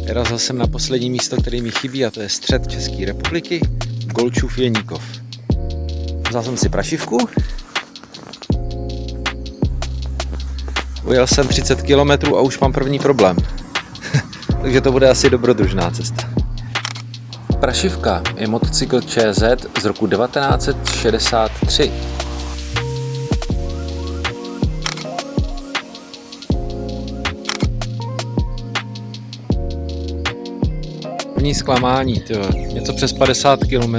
Vyrazil jsem na poslední místo, které mi chybí, a to je střed České republiky, Golčův Jeníkov. Vzal jsem si prašivku. Ujel jsem 30 km a už mám první problém. Takže to bude asi dobrodružná cesta. Prašivka je motocykl ČZ z roku 1963. První zklamání, tyjo. Něco přes 50 km.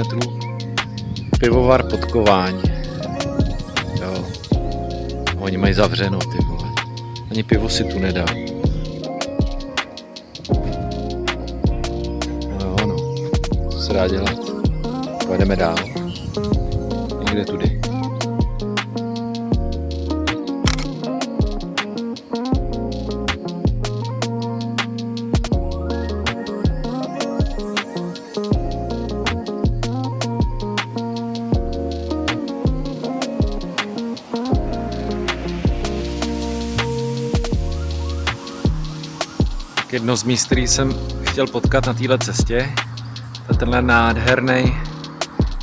Pivovar Podkování. Jo. Oni mají zavřeno, ty vole. Ani pivo si tu nedá. Co se dá dělat? Pojedeme dál. Někde tudy. Jedno z míst, který jsem chtěl potkat na této cestě, to je tenhle nádherný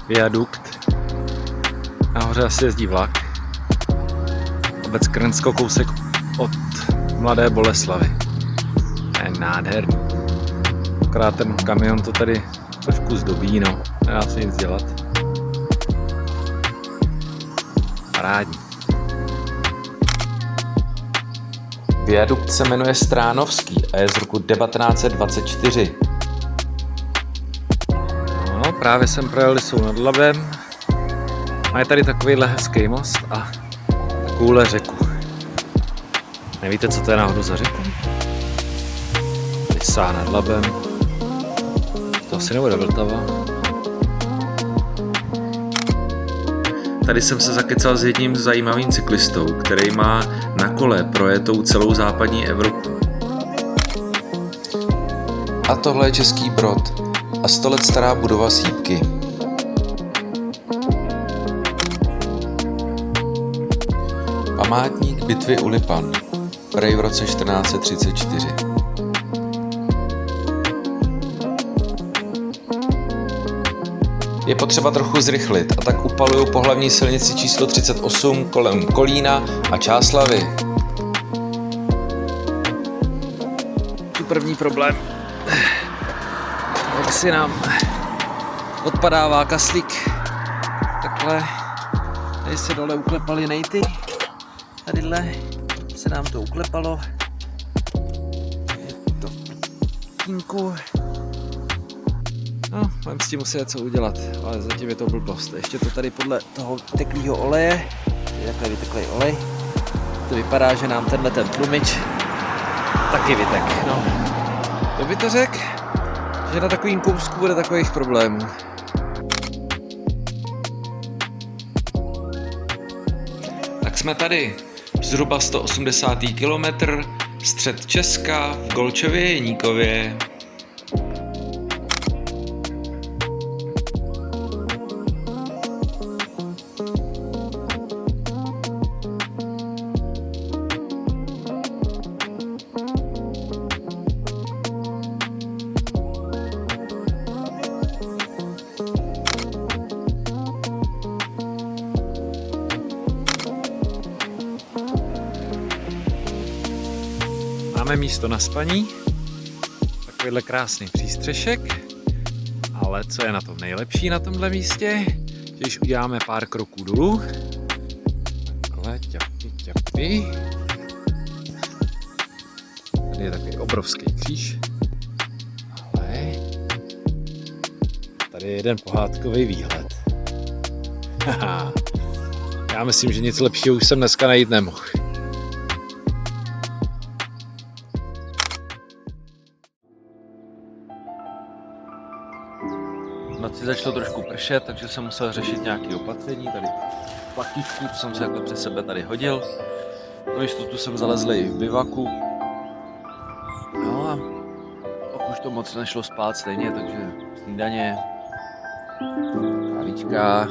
viadukt. Nahoře asi jezdí vlak. Obec Krnsko, kousek od Mladé Boleslavi. To je nádherný. Akorát ten kamion to tady trošku zdobí, no. Nedá se nic dělat. Parádní. Viadukt se jmenuje Stránovský a je z roku 1924. No, právě jsem projel Lisou nad Labem. A je tady takovýhle hezký most a takovouhle řeku. Nevíte, co to je náhodou za řeku? Lisa nad Labem. To asi nebude Vltava. Tady jsem se zakecal s jedním zajímavým cyklistou, který má na kole projetou celou západní Evropu. A tohle je Český Brod a 100 let stará budova Sýpky. Památník bitvy u Lipan, prej v roce 1434. Je potřeba trochu zrychlit a tak upaluju po hlavní silnici číslo 38 kolem Kolína a Čáslavy. Tu první problém. Jak si nám odpadává kaslík. Takhle. Tady se dole uklepaly nejty. Tadyhle se nám to uklepalo. Je to v kínku. No, budeme s tím muset něco udělat, ale zatím je to blbost. Ještě to tady podle toho teklého oleje, je takhle vyteklej olej, to vypadá, že nám ten tlumič taky vytek. No, to by to řekl, že na takovým kousku bude takových problémů. Tak jsme tady, zhruba 180. kilometr, střed Česka v Golčově Jeníkově. Máme místo na spaní, takovýhle krásný přístřešek, ale co je na tom nejlepší na tomhle místě, když uděláme pár kroků dolů, takhle ťapy. Tady je takový obrovský kříž, ale tady je jeden pohádkový výhled. Haha, já myslím, že nic lepšího už jsem dneska najít nemohl. V noci začalo trošku pršet, takže jsem musel řešit nějaké opatření. Tady platičku, co jsem si takhle přes sebe tady hodil. No jistotu jsem zalezl v bivaku. No a pak už to moc nešlo spát stejně, takže snídaně, kávička.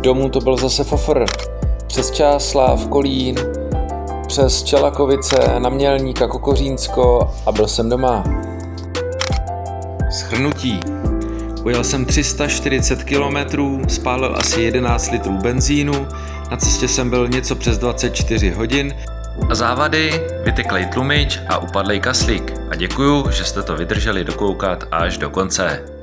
domů to byl zase fofr. Přes Čáslav, Kolín, přes Čelakovice, na Mělník a Kokořínsko a byl jsem doma. Shrnutí. Ujel jsem 340 km, spálil asi 11 litrů benzínu, na cestě jsem byl něco přes 24 hodin a závady, vyteklej tlumič a upadlej kaslík. A děkuju, že jste to vydrželi dokoukat až do konce.